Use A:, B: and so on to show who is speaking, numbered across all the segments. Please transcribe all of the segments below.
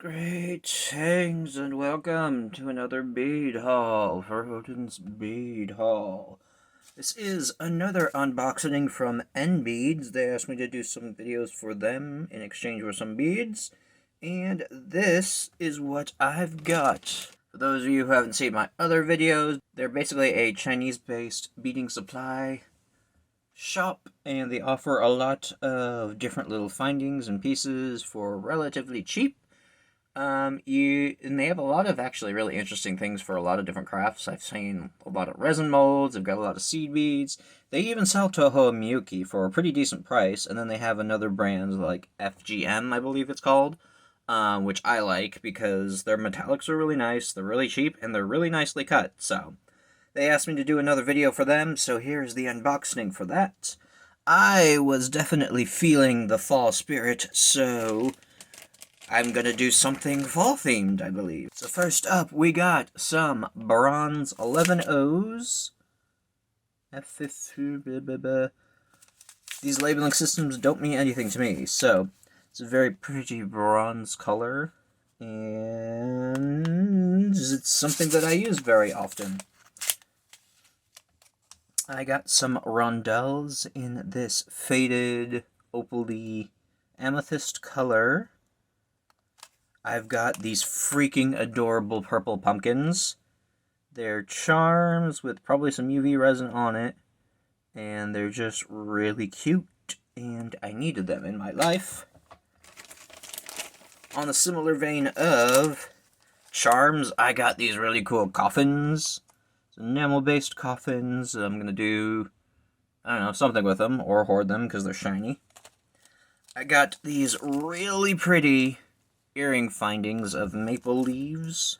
A: Greetings and welcome to another bead haul for Odin's Bead Haul. This is another unboxing from N-Beads. They asked me to do some videos for them in exchange for some beads, and this is what I've got. For those of you who haven't seen my other videos, they're basically a Chinese-based beading supply shop, and they offer a lot of different little findings and pieces for relatively cheap. And they have a lot of actually really interesting things for a lot of different crafts. I've seen a lot of resin molds, they've got a lot of seed beads. They even sell Toho Miyuki for a pretty decent price, and then they have another brand like FGM, I believe it's called, which I like because their metallics are really nice, they're really cheap, and they're really nicely cut. So they asked me to do another video for them, so here's the unboxing for that. I was definitely feeling the fall spirit, so I'm gonna do something fall-themed, I believe. So first up, we got some bronze 11Os. These labeling systems don't mean anything to me, so it's a very pretty bronze color, and it's something that I use very often. I got some rondelles in this faded, opal-y amethyst color. I've got these freaking adorable purple pumpkins. They're charms with probably some UV resin on it, and they're just really cute, and I needed them in my life. On a similar vein of charms, I got these really cool coffins. Enamel-based coffins. I'm gonna do, I don't know, something with them, or hoard them because they're shiny. I got these really pretty earring findings of maple leaves,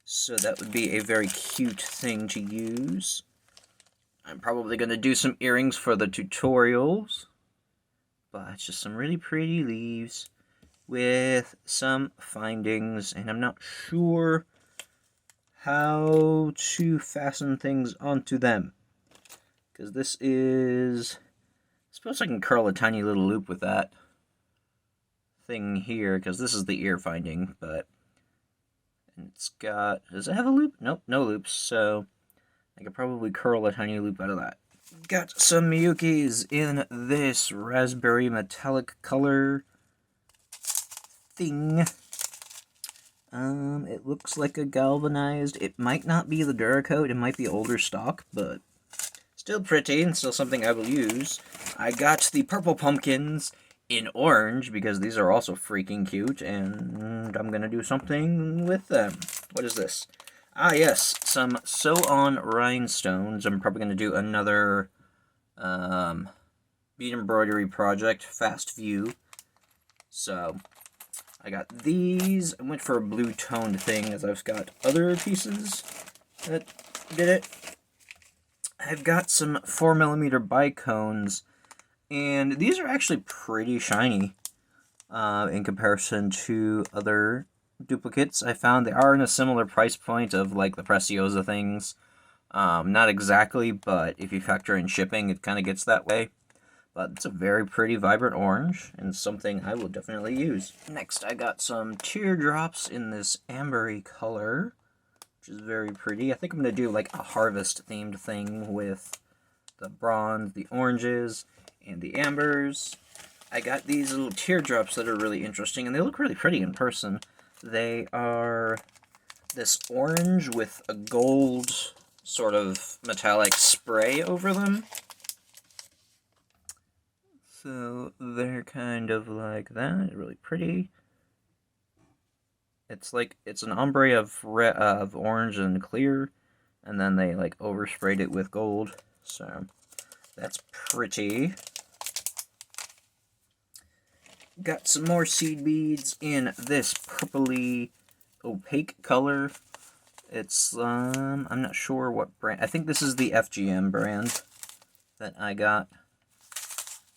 A: so that would be a very cute thing to use. I'm probably going to do some earrings for the tutorials, but it's just some really pretty leaves with some findings, and I'm not sure how to fasten things onto them, because this is, I suppose I can curl a tiny little loop with that thing here, because this is the ear finding, but it's got, does it have a loop? Nope, no loops, so I could probably curl a tiny loop out of that. Got some Miyukis in this raspberry metallic color thing. It looks like a galvanized, it might not be the Duracoat, it might be older stock, but still pretty, and still something I will use. I got the purple pumpkins in orange, because these are also freaking cute, and I'm gonna do something with them. What is this? Ah, yes, some sew-on rhinestones. I'm probably gonna do another bead embroidery project, fast view. So I got these. I went for a blue toned thing, as I've got other pieces that did it. I've got some 4mm bicones, and these are actually pretty shiny in comparison to other duplicates I found. They are in a similar price point of like the Preciosa things. Not exactly, but if you factor in shipping, it kind of gets that way. But it's a very pretty vibrant orange, and something I will definitely use. Next, I got some teardrops in this ambery color, which is very pretty. I think I'm going to do like a harvest-themed thing with the bronze, the oranges, and the ambers. I got these little teardrops that are really interesting, and they look really pretty in person. They are this orange with a gold sort of metallic spray over them. So they're kind of like that, really pretty. It's like, it's an ombre of orange and clear, and then they like oversprayed it with gold. So that's pretty. Got some more seed beads in this purpley opaque color. It's, I'm not sure what brand. I think this is the FGM brand that I got.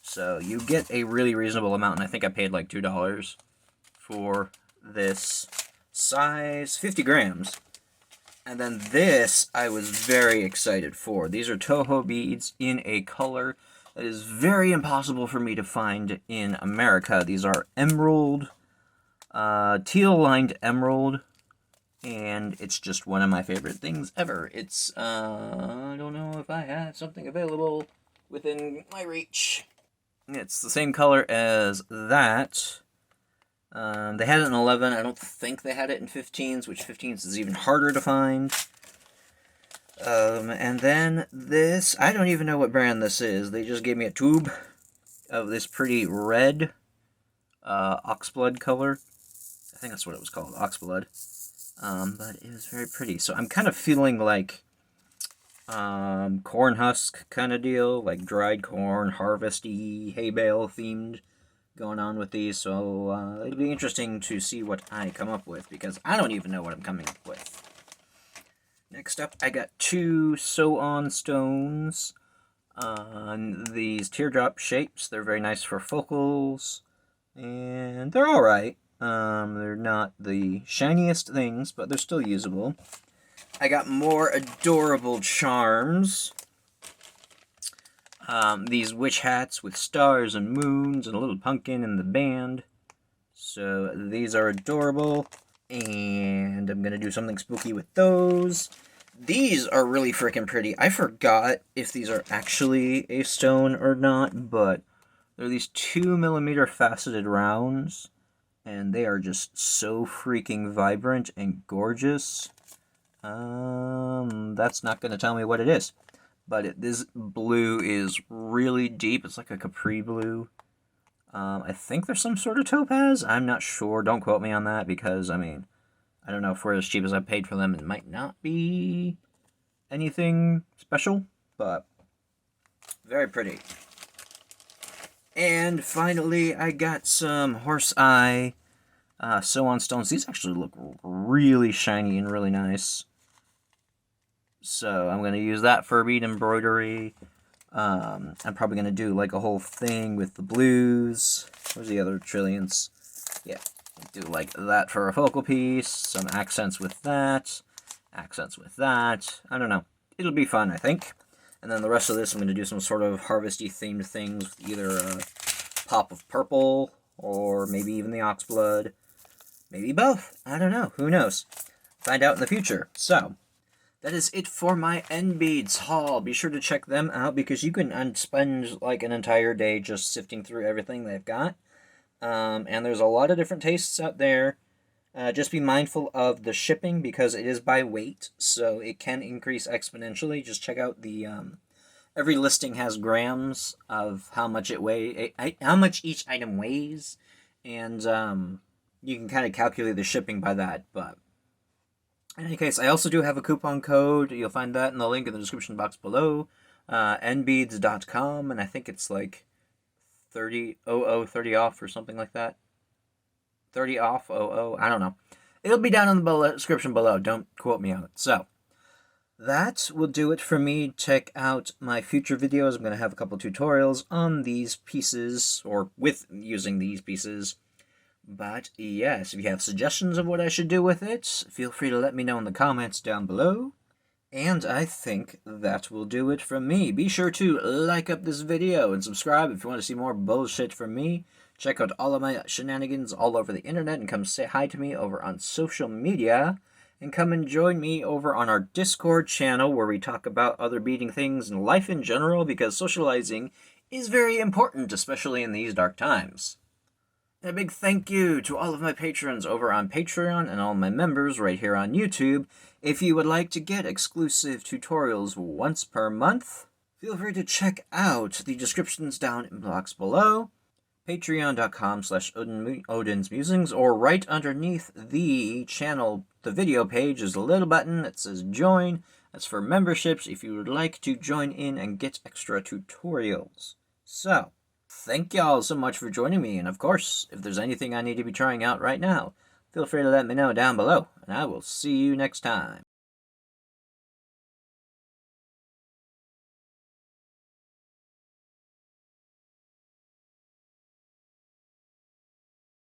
A: So you get a really reasonable amount, and I think I paid like $2 for this size 50 grams. And then this I was very excited for. These are Toho beads in a color that is very impossible for me to find in America. These are emerald teal-lined emerald, and it's just one of my favorite things ever. It's, I don't know if I have something available within my reach. It's the same color as that. They had it in 11. I don't think they had it in 15s, which 15s is even harder to find. And then this, I don't even know what brand this is. They just gave me a tube of this pretty red oxblood color. I think that's what it was called, oxblood. But it was very pretty. So I'm kind of feeling like corn husk kind of deal, like dried corn, harvesty, hay bale themed going on with these. So it'll be interesting to see what I come up with, because I don't even know what I'm coming up with. Next up, I got 2 sew-on stones on these teardrop shapes. They're very nice for focals, and they're alright. They're not the shiniest things, but they're still usable. I got more adorable charms. These witch hats with stars and moons and a little pumpkin in the band. So these are adorable, and I'm going to do something spooky with those. These are really freaking pretty. I forgot if these are actually a stone or not, but they're these 2mm faceted rounds, and they are just so freaking vibrant and gorgeous. That's not going to tell me what it is, but this blue is really deep. It's like a capri blue. I think there's some sort of topaz. I'm not sure. Don't quote me on that, because, I mean, I don't know if we're as cheap as I paid for them. It might not be anything special, but very pretty. And finally, I got some horse eye sew-on stones. These actually look really shiny and really nice. So I'm going to use that for bead embroidery. I'm probably going to do like a whole thing with the blues. Where's the other trillions? Yeah. Do like that for a focal piece, some accents with that, accents with that. I don't know. It'll be fun, I think. And then the rest of this, I'm going to do some sort of harvesty themed things with either a pop of purple or maybe even the oxblood. Maybe both. I don't know. Who knows? Find out in the future. So, that is it for my NBeads haul. Be sure to check them out, because you can spend like an entire day just sifting through everything they've got. And there's a lot of different tastes out there. Just be mindful of the shipping, because it is by weight, so it can increase exponentially. Just check out the every listing has grams of how much how much each item weighs, and you can kind of calculate the shipping by that. But in any case, I also do have a coupon code. You'll find that in the link in the description box below. nbeads.com, and I think it's like 30 off or something like that. 30 off, I don't know. It'll be down in the description below. Don't quote me on it. So, that will do it for me. Check out my future videos. I'm going to have a couple tutorials on these pieces, or with using these pieces. But, yes, if you have suggestions of what I should do with it, feel free to let me know in the comments down below. And I think that will do it from me. Be sure to like up this video and subscribe if you want to see more bullshit from me. Check out all of my shenanigans all over the internet, and come say hi to me over on social media. And come and join me over on our Discord channel, where we talk about other beading things and life in general, because socializing is very important, especially in these dark times. And a big thank you to all of my patrons over on Patreon and all my members right here on YouTube. If you would like to get exclusive tutorials once per month, feel free to check out the descriptions down in blocks below. Patreon.com/odins.musings, or right underneath the channel, the video page, is a little button that says join. That's for memberships if you would like to join in and get extra tutorials. So, thank y'all so much for joining me, and of course, if there's anything I need to be trying out right now, feel free to let me know down below, and I will see you next time.